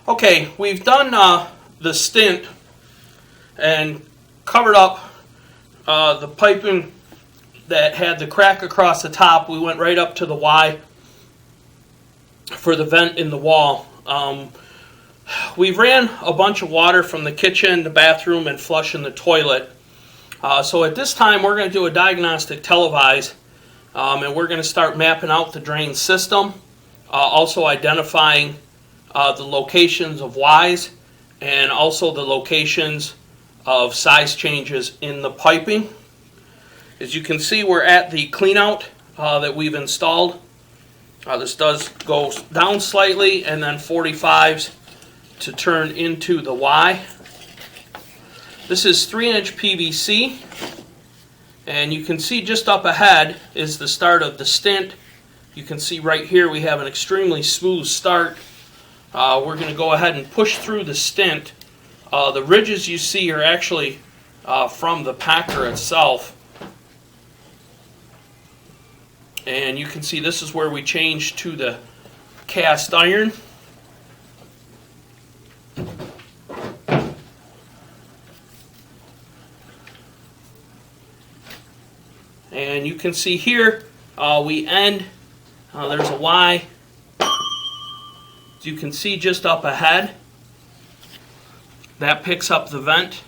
Okay, we've done the stint and covered up the piping that had the crack across the top. We went right up to the Y for the vent in the wall. We ran a bunch of water from the kitchen, the bathroom, and flush in the toilet. So at this time, we're going to do a diagnostic televise, and we're going to start mapping out the drain system, also identifying the locations of Ys, and also the locations of size changes in the piping. As you can see, we're at the cleanout that we've installed. This does go down slightly and then 45s to turn into the Y. This is 3-inch PVC, and you can see just up ahead is the start of the stint. You can see right here we have an extremely smooth start. We're going to go ahead and push through the stint. The ridges you see are actually from the packer itself. And you can see this is where we change to the cast iron. And you can see here we end, there's a Y. As you can see just up ahead, that picks up the vent.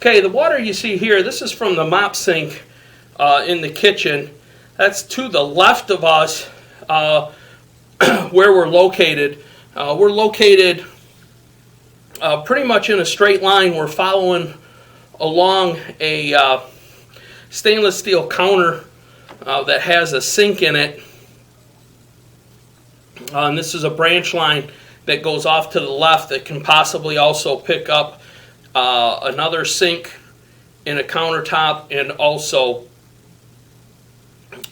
Okay, the water you see here, this is from the mop sink in the kitchen. That's to the left of us where we're located. We're located pretty much in a straight line. We're following along a stainless steel counter that has a sink in it. And this is a branch line that goes off to the left that can possibly also pick up another sink in a countertop and also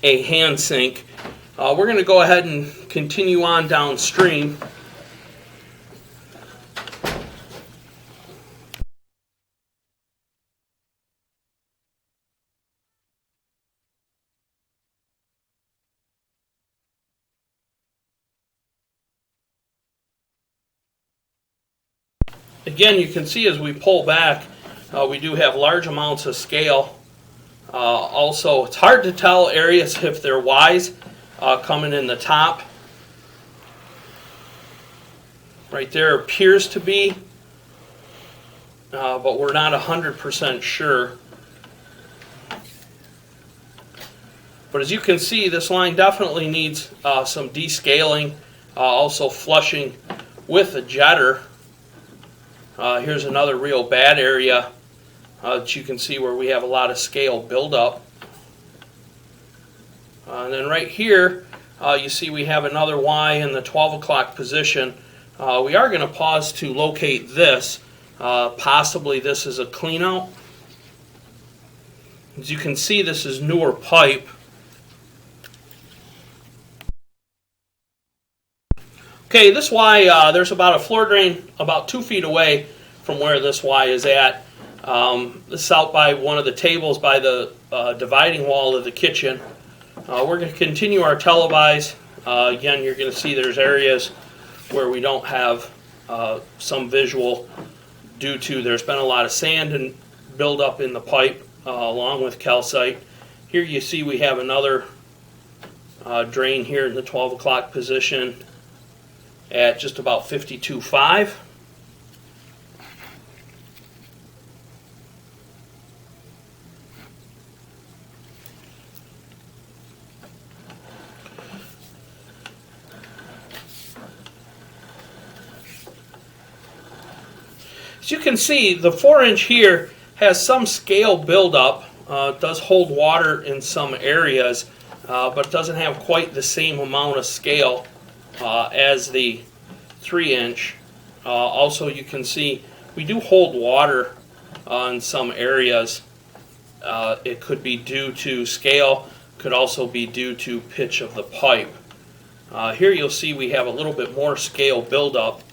a hand sink. We're going to go ahead and continue on downstream. Again, you can see as we pull back, we do have large amounts of scale. Also, it's hard to tell areas if they're Ys coming in the top. Right there appears to be, but we're not 100% sure. But as you can see, this line definitely needs some descaling, also flushing with a jetter. Here's another real bad area that you can see where we have a lot of scale buildup. And then right here, you see we have another Y in the 12 o'clock position. We are going to pause to locate this. Possibly this is a clean out. As you can see, this is newer pipe. Okay, this Y, there's about a floor drain about 2 feet away from where this Y is at. This is out by one of the tables by the dividing wall of the kitchen. We're going to continue our televise. Again, you're going to see there's areas where we don't have some visual due to there's been a lot of sand and buildup in the pipe along with calcite. Here you see we have another drain here in the 12 o'clock position at just about 52.5. As you can see, the 4-inch here has some scale buildup. It does hold water in some areas, but it doesn't have quite the same amount of scale as the 3-inch. Also, you can see we do hold water in some areas. It could be due to scale, could also be due to pitch of the pipe. Here you'll see we have a little bit more scale buildup.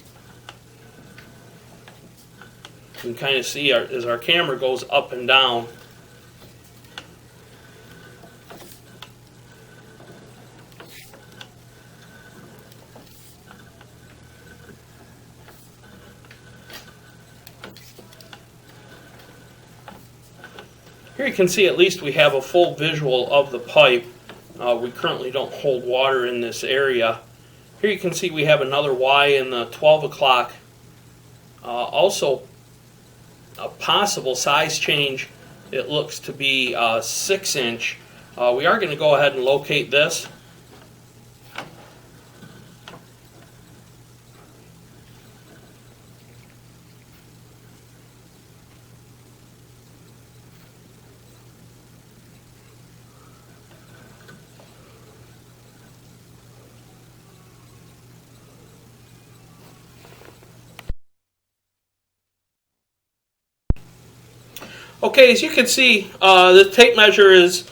You can kind of see as our camera goes up and down. Here you can see at least we have a full visual of the pipe. We currently don't hold water in this area. Here you can see we have another Y in the 12 o'clock. Also a possible size change. It looks to be 6-inch. We are going to go ahead and locate this. Okay, as you can see, the tape measure is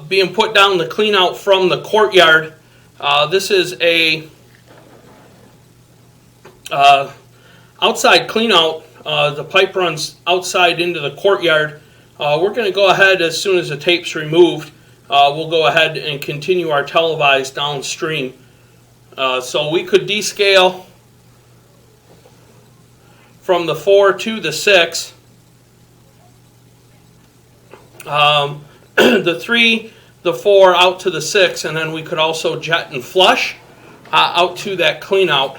being put down the clean out from the courtyard. This is a outside clean out. The pipe runs outside into the courtyard. We're going to go ahead as soon as the tape's removed. We'll go ahead and continue our televise downstream. So we could descale from the 4 to the 6. The 3, the 4 out to the 6, and then we could also jet and flush out to that clean out.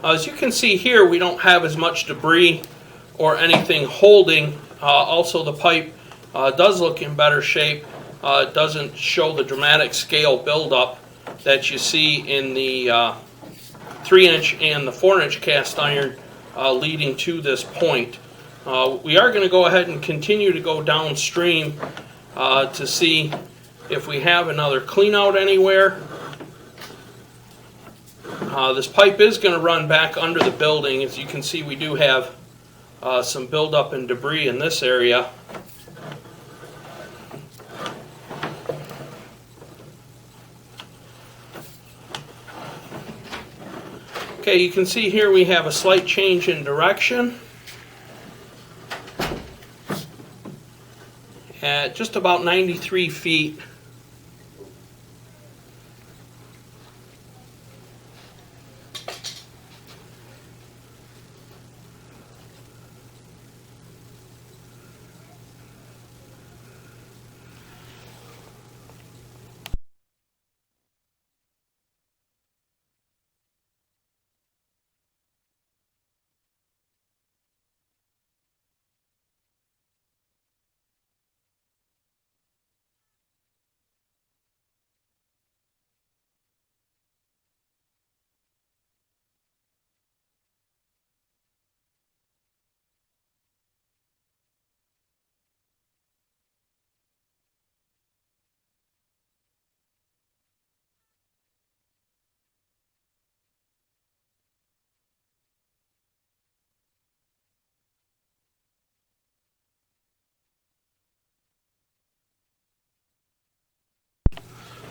As you can see here, we don't have as much debris or anything holding Also, the pipe does look in better shape. It doesn't show the dramatic scale buildup that you see in the 3-inch and the 4-inch cast iron leading to this point. We are going to go ahead and continue to go downstream to see if we have another clean out anywhere. This pipe is going to run back under the building. As you can see, we do have some buildup and debris in this area. Okay, you can see here we have a slight change in direction at just about 93 feet.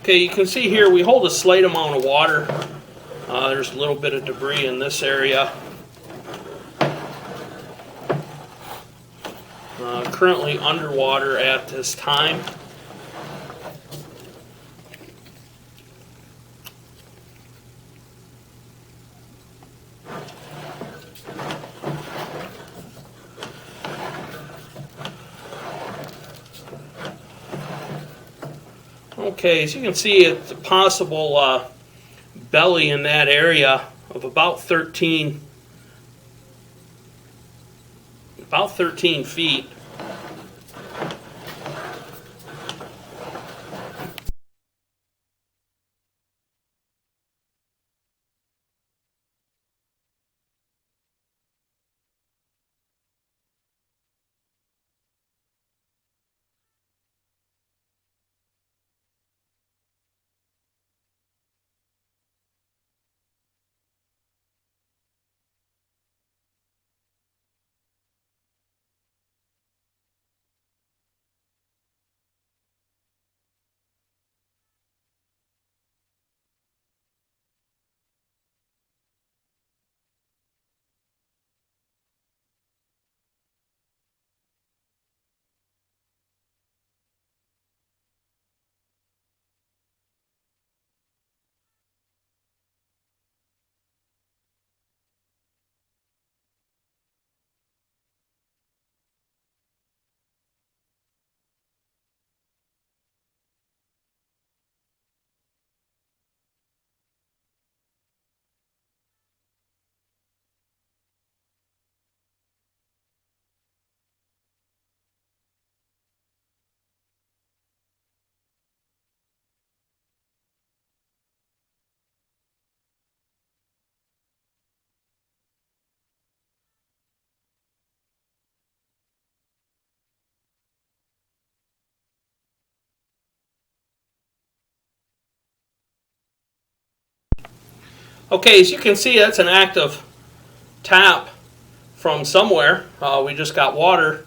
Okay, you can see here we hold a slight amount of water. There's a little bit of debris in this area. Currently underwater at this time. Okay, as you can see, it's a possible belly in that area of about 13 feet. Okay, as you can see, that's an active tap from somewhere. We just got water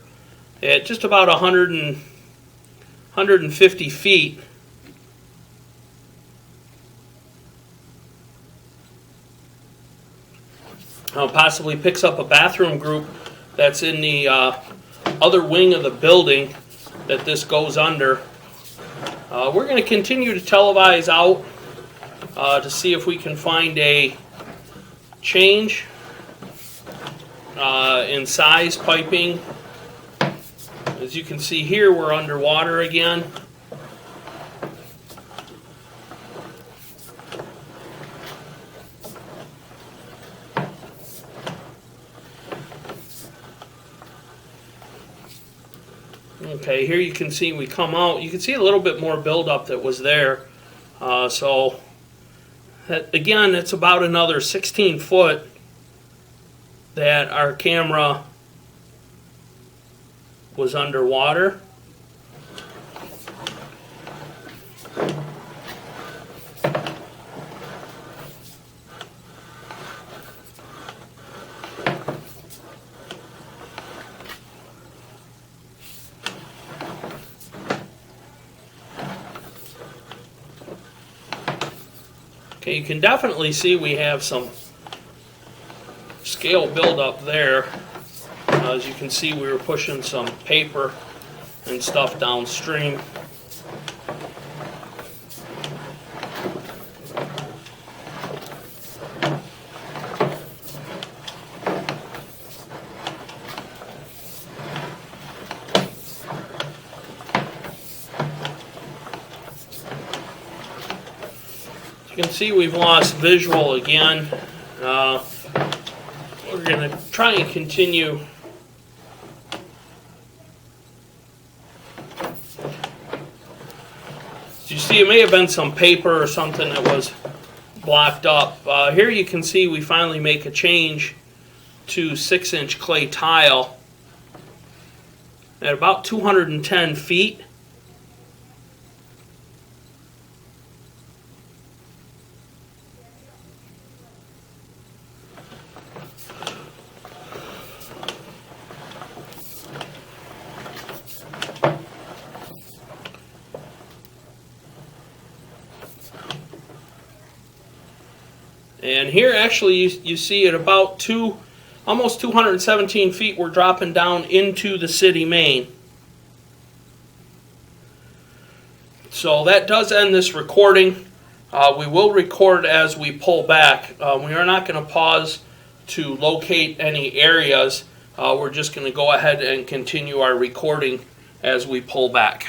at just about 150 feet. Possibly picks up a bathroom group that's in the other wing of the building that this goes under. We're going to continue to televise out to see if we can find a change in size piping. As you can see here, we're underwater again. Okay, here you can see we come out. You can see a little bit more buildup that was there. So that, again, it's about another 16 foot that our camera was underwater. Okay, you can definitely see we have some scale buildup there. As you can see, we were pushing some paper and stuff downstream. You can see we've lost visual again. We're going to try and continue. As you see, it may have been some paper or something that was blocked up. Here you can see we finally make a change to 6-inch clay tile at about 210 feet. And here actually you see at about almost 217 feet we're dropping down into the city main. So that does end this recording. We will record as we pull back. We are not going to pause to locate any areas. We're just going to go ahead and continue our recording as we pull back.